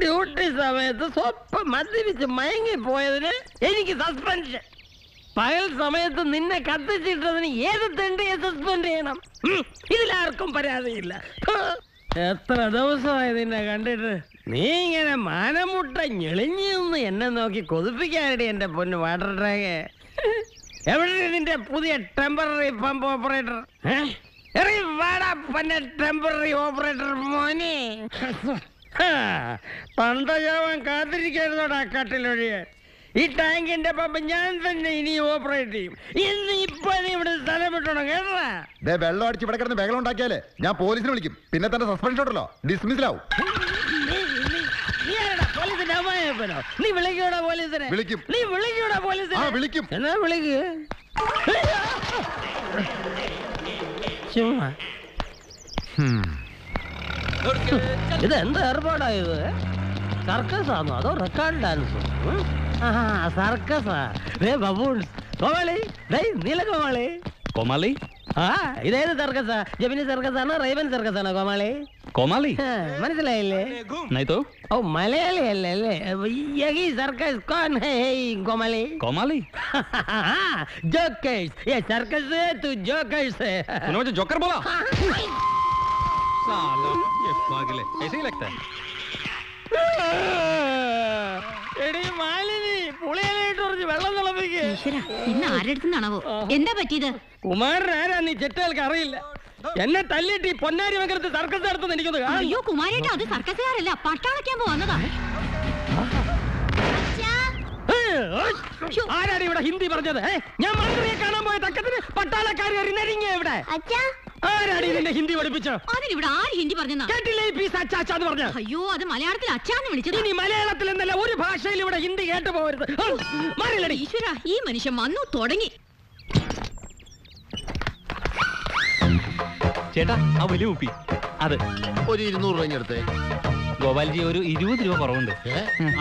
Duty സമയത്ത് സ്വപ്പം മദ്യപിച്ച് മയങ്ങിപ്പോയതിന് എനിക്ക് സസ്പെൻഷൻ. പകൽ സമയത്ത് നിന്നെ കത്തിച്ചിട്ടതിന് ഏത് തെണ്ടിയെ സസ്പെൻഡ് ചെയ്യണം? ഇതിലാർക്കും പരാതിയില്ല. എത്ര ദിവസമായി നിന്നെ കണ്ടിട്ട്. നീ ഇങ്ങനെ മാനമുട്ട ഞെളിഞ്ഞൊന്ന് എന്നെ നോക്കി കൊതിപ്പിക്കാനടി എന്റെ പൊന്ന് വാട്ടർ ടാങ്ക്. എവിടെ നിന്റെ പുതിയ temporary pump operator? Temporary operator മോനെ. പണ്ടജാവൻ കാത്തിരിക്കായിരുന്നോടാ കട്ടിലൊഴിയെ. ഈ ടാങ്കിന്റെ പമ്പ് ഞാൻ തന്നെ ഇനി ഓപ്പറേറ്റ് ചെയ്യും. ഇന്ന് ഇപ്പൊ നീ ഇവിടെ സ്ഥലം വിട്ടോണം കേട്ടാ. വെള്ളം അടിച്ച് ഇവിടെ കിടന്ന് ബഹളം ഉണ്ടാക്കിയാലേ ഞാൻ പോലീസിനെ വിളിക്കും. പിന്നെ തന്നെ സസ്പെൻഷൻ ഉണ്ടല്ലോ, ഡിസ്മിസിലാവും. പോലീസിന്റെ അമ്മായപ്പനോ? നീ വിളിക്കൂടാ പോലീസിനെ? വിളിക്കും. നീ വിളിക്കൂടാ പോലീസിനെ? വിളിക്കും. എന്നാ വിളിക്ക്. ചുമ്മാ ഇത് എന്ത് ഏർപ്പാടായത്? സർക്കസ് ആണോ അതോ റെക്കോർഡ് ഡാൻസോ? സർക്കസാ. കോമാളി, നീലകോമാളി. കോമാളി? ഇതേത് സർക്കസാ? ജമിനി സർക്കസ് ആണോ റൈവൻ സർക്കസ് ആണോ കോമാളി? കോമാളി മനസ്സിലായില്ലേ? ഓ മലയാളി അല്ലേ? യഹി സർക്കസ് കോൺ ഹൈ കോമാളി? കോമാളി जोकर्स, ये सर्कस है तू जोकर्स है. तूने मुझे जोकर बोला? साला ये पागल है, ऐसे ही लगता है. എടി മാലിനി, പുളിയിലായിട്ട് കുറച്ച് വെള്ളം തിളപ്പിക്ക്. ഇന്ന് ആരെടുത്തുന്നാണാവോ? എന്താ പറ്റിയത്? കുമാരൻ ആരാ നീ ചെറ്റകൾക്ക് അറിയില്ല. എന്നെ തല്ലിട്ട് ഈ പൊന്നാരി വെക്കരുത് സർക്കസ് നടത്തുന്ന എനിക്കൊന്ന്. അയ്യോ കുമാരേട്ടാ, അത് സർക്കസുകാരല്ല, പട്ടാളക്കാൻ വന്നതാ. ആരാണ് ഇവിടെ ഹിന്ദി പറഞ്ഞത്? ഞാൻ മന്ത്രിയെ കാണാൻ പോയ തക്കത്തിന് പട്ടാളക്കാർ എറിഞ്ഞിങ്ങ ഇവിടെ. ആരാണ് ഇതിന്റെ ഹിന്ദി പഠിപ്പിച്ചോ? അതിനിവിടെ ആര് ഹിന്ദി പറഞ്ഞെന്നാ? കേട്ടില്ലേ ഈ പീസ് അച്ചാച്ചാന്ന് പറഞ്ഞ? അയ്യോ, അത് മലയാളത്തിൽ അച്ചാന്ന് വിളിച്ചത്. ഇനി മലയാളത്തിൽ എന്നല്ല ഒരു ഭാഷയിൽ ഇവിടെ ഹിന്ദി കേട്ടു പോകരുത്. ഈശ്വര, ഈ മനുഷ്യൻ വന്നു തുടങ്ങി. ചേട്ടാ ആ വലിയ കുപ്പി അത് ഒരു 200 രൂപ എടുത്തേ. ഗോപാൽജി ഒരു 20 രൂപ കുറവുണ്ട്.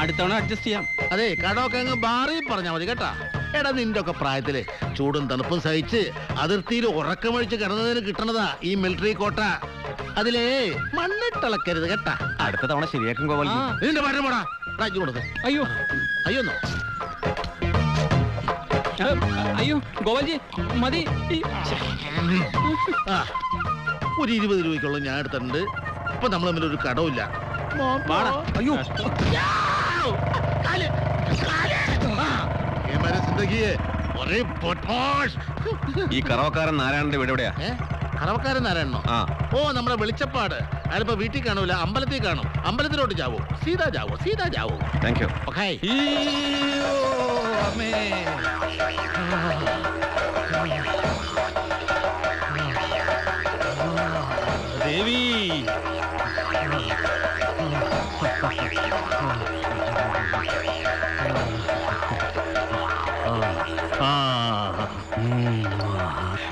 അടുത്തവണ അഡ്ജസ്റ്റ് ചെയ്യാം. അതെ, കടമൊക്കെ അങ്ങ് ബാറി പറഞ്ഞാൽ മതി കേട്ടാ. എടാ, നിന്റെ ഒക്കെ പ്രായത്തില് ചൂടും തണുപ്പും സഹിച്ച് അതിർത്തിയിൽ ഉറക്കമൊഴിച്ച് കിടന്നതിന് കിട്ടണതാ ഈ മിലിറ്ററി കോട്ട. അതിലേ മണ്ണിട്ടിളക്കരുത് കേട്ടാ. അടുത്ത തവണ ശരിയാക്കും ഗോപാൽജി. നിന്റെ പാട്ട് പോടാ. കൊടുക്ക. അയ്യോ അയ്യോന്നോ? അയ്യോ ഗോപാൽജി മതി. ഒരു 20 രൂപയ്ക്കുള്ള ഞാൻ എടുത്തിട്ടുണ്ട്. ഇപ്പൊ നമ്മൾ തമ്മിൽ ഒരു കടവില്ല. അയ്യോ ഈ കറവക്കാരൻ നാരായണന്റെ വീട് എവിടെയാ? കറവക്കാരൻ നാരായണനോ? ഓ, നമ്മുടെ വെളിച്ചപ്പാട്. അയാളിപ്പോ വീട്ടിൽ കാണൂല, അമ്പലത്തിൽ കാണും. അമ്പലത്തിലോട്ട് ജാവോ, സീതാ ജാവോ, സീതാ ജാവോ. Thank you. ഓക്കേ. ദേവി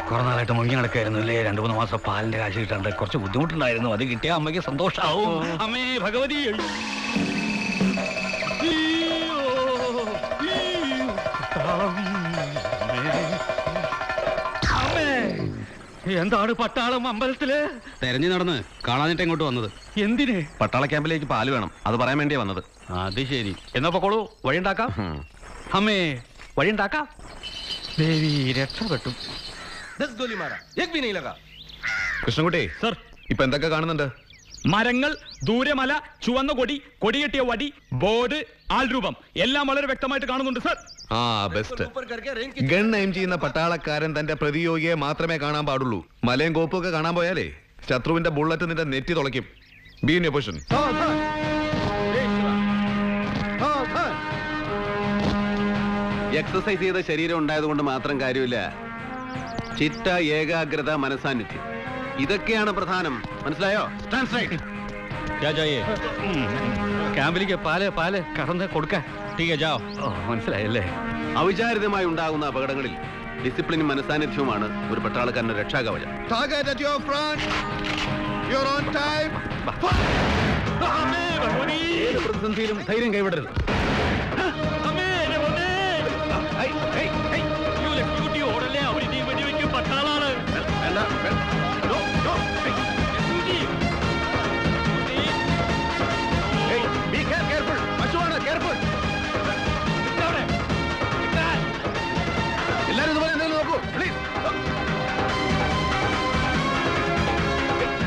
കുറെ നാളായിട്ട് മുങ്ങി നടക്കായിരുന്നു അല്ലേ? 2-3 മാസം പാലിന്റെ കാശ് കിട്ടാണ്ട് കുറച്ച് ബുദ്ധിമുട്ടുണ്ടായിരുന്നു. അത് കിട്ടിയ അമ്മയ്ക്ക് സന്തോഷാവും. അമ്മേ ഭഗവതി, എന്താണ് പട്ടാളം അമ്പലത്തില്? തെരഞ്ഞു നടന്ന് കാണാനിട്ട് ഇങ്ങോട്ട് വന്നത്. എന്തിന്? പട്ടാള ക്യാമ്പിലേക്ക് പാല് വേണം, അത് പറയാൻ വേണ്ടിയാ വന്നത്. അത് ശരി, എന്നാ പൊക്കോളൂ, വഴിയുണ്ടാക്കാം. അമ്മേ വഴിയുണ്ടാക്കാം. ദേവി രക്ഷപ്പെട്ടു. കൃഷ്ണൻകുട്ടി സർ, ഇപ്പൊ എന്തൊക്കെ കാണുന്നുണ്ട്? മരങ്ങൾ, ദൂരമല, ചുവന്ന കൊടി, കൊടികെട്ടിയ വടി, ബോർഡ്, ആൾരൂപം എല്ലാം വളരെ വ്യക്തമായിട്ട് കാണുന്നുണ്ട് സർ. ആ ബെസ്റ്റ്. ഗൺ എയിം ചെയ്യുന്ന പട്ടാളക്കാരൻ തന്റെ പ്രതിയോഗിയെ മാത്രമേ കാണാൻ പാടുള്ളൂ. മലയും കോപ്പും ഒക്കെ കാണാൻ പോയാലേ ശത്രുവിന്റെ ബുള്ളറ്റ് നിന്റെ നെറ്റി തുളയ്ക്കും. Be in your position. Exercise ചെയ്ത ശരീരം ഉണ്ടായതുകൊണ്ട് മാത്രം കാര്യമില്ല. ചിട്ട, ഏകാഗ്രത, മനസാന്നിധ്യം, ഇതൊക്കെയാണ് പ്രധാനം. മനസ്സിലായോ? ക്യാമ്പിലേക്ക് പാല് കടന്ന് കൊടുക്കാൻ. മനസ്സിലായല്ലേ? അവിചാരിതമായി ഉണ്ടാകുന്ന അപകടങ്ങളിൽ ഡിസിപ്ലിനും മനസാന്നിധ്യവുമാണ് ഒരു പട്ടാളക്കാരന്റെ രക്ഷാകവചം. Target at your front. You're on time. ഏത് പ്രതിസന്ധിയിലും ധൈര്യം കൈവിടരുത്. വേണ്ട, വേണ്ട. No, no. Hey, be careful. പശുവാണ്, careful. എല്ലാരും ഇതുപോലെ എന്തെങ്കിലും നോക്കൂ, please.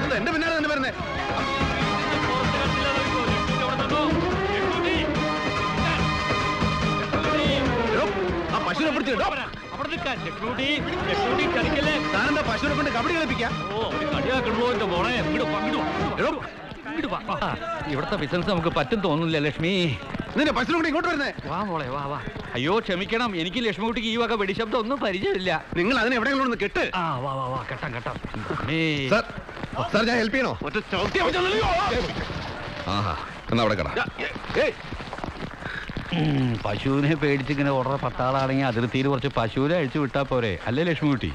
എന്താ എന്റെ പിന്നാലെ തന്നെ വരുന്നേ? എടോ, ആ പശുവിനെ പിടിച്ച് ഇടോ. താനെന്താ പശുവിനെ കൊണ്ട് കബഡി കളിപ്പിക്കാം? ഇവിടുത്തെ ബിസിനസ് നമുക്ക് പറ്റും തോന്നുന്നില്ല ലക്ഷ്മി. നിന്റെ പശുവിനെ കൊണ്ട് ഇങ്ങോട്ട് വരുന്നേ? വാ മോളെ വാ വാ. അയ്യോ ക്ഷമിക്കണം, എനിക്ക് ലക്ഷ്മിക്കുട്ടിക്ക് ഈ വക വെടിശബ്ദം ഒന്നും പരിചയമില്ല. നിങ്ങൾ അതിനെ എവിടെയെങ്കിലും ഒന്ന് കെട്ട്. ആ വാ വാ വാ, കെട്ടാം കെട്ടാം. സാർ, സാർ ഞാൻ ഹെൽപ്പ് ചെയ്യണോ? ഒറ്റ ചവിട്ടിയാ മതി. ആഹാ, എന്നാ അവിടെ കട. പശുവിനെ പേടിച്ചിങ്ങനെ ഓർഡർ പട്ടാളാണെങ്കിൽ അതിർത്തിയിൽ കുറച്ച് പശുവിനെ അഴിച്ചു വിട്ടാ പോരെ, അല്ലേ ലക്ഷ്മിക്കുട്ടി?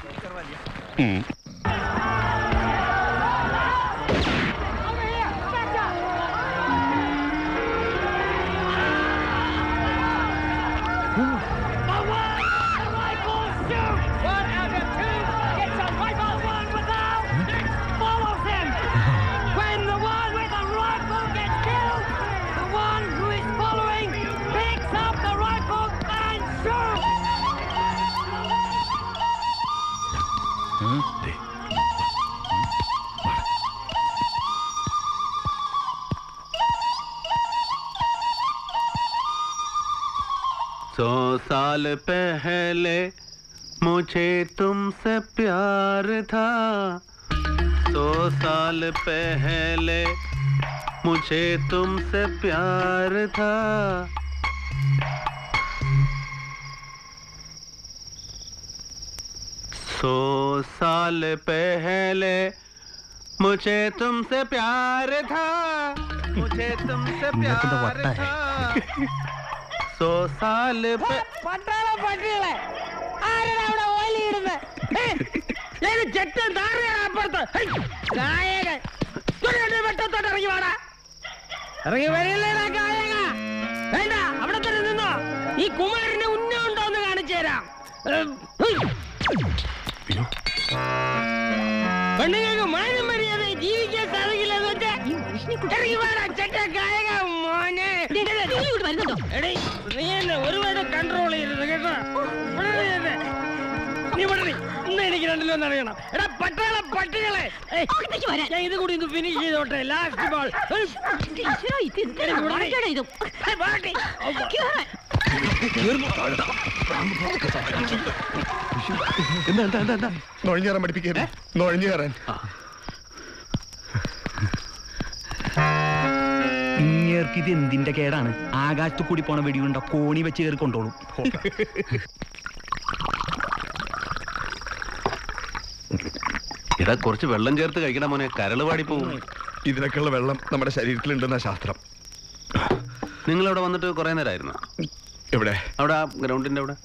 सौ साल पहले मुझे तुमसे प्यार था, 100 साल पहले मुझे तुमसे प्यार था. सौ साल पहले मुझे तुमसे प्यार था, मुझे तुमसे प्यार था. 100 साल പട്ടാള പട്ടികളെ ആരാണ് അവിടെ ഓലിയിടുന്നത്? ചെറ്റൻ താറയാണ് അപ്പുറത്ത്. ഗായകൻ വെട്ടത്തോട്ട് ഇറങ്ങി വാടാ. ഇറങ്ങി വരില്ലേടാ ഗായക. വേണ്ട, അവിടെ തന്നെ നിന്നോ. ഈ കുമാരന് ഉന്നം ഉണ്ടോന്ന് കാണിച്ചു തരാം. പെണ്ണുങ്ങൾക്ക് മാനം മര്യാദ ജീവിക്കാൻ സാധിക്കില്ലെന്ന് വെച്ചാ ഇറങ്ങി വാടാ ചെറ്റ ഗായക മോനെ. വരുന്നുണ്ടോ? എടീ, നീ എന്നെ ഒരുപാട് കൺട്രോൾ ചെയ്യരുത് കേട്ടോ. നീ വളരെ ഇന്ന് എനിക്ക് രണ്ടിലോ എന്നറിയണം. എടാ പട്ടാള പട്ടികളെ, ഞാൻ ഇത് കൂടി ഒന്ന് ഫിനിഷ് ചെയ്തോട്ടെ. Last ball. എന്താ നുഴഞ്ഞു കയറാൻ പഠിപ്പിക്കേ? നുഴഞ്ഞു കയറാൻ ഇത് എന്തിന്റെ കേടാണ്? ആകാശത്ത് കൂടി പോണ വെടിയുണ്ട കോണി വെച്ച് കയറി കൊണ്ടോളും. ഇതാ കുറച്ച് വെള്ളം ചേർത്ത് കഴിക്കണം മോനെ, കരള് പാടി പോകും. ഇതിനൊക്കെയുള്ള വെള്ളം നമ്മുടെ ശരീരത്തിലുണ്ടെന്ന ശാസ്ത്രം. നിങ്ങൾ അവിടെ വന്നിട്ട് കുറെ നേരമായിരുന്നു? എവിടെ? അവിടെ ഗ്രൗണ്ടിന്റെ അവിടെ.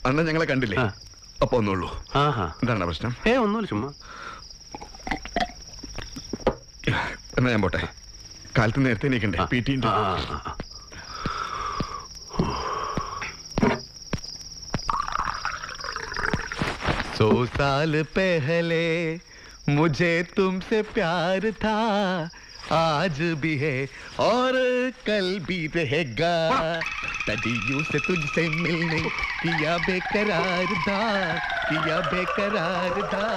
അന്ന് ഞങ്ങളെ കണ്ടില്ലേ? അപ്പൊ ഒന്നുള്ളൂ. ആഹാ, എന്താണ് പ്രശ്നം? ഒന്നുമില്ല, ചുമ്മാ. എന്നാ ഞാൻ പോട്ടെ, കാലത്ത് നേരത്തെ നീക്കണ്ടേ? PT ഉണ്ട്. सौ साल पहले मुझे तुमसे प्यार था, आज भी है और कल भी रहेगा. सदियों से तुझसे मिलने किया बेकरार था, किया बेकरार था.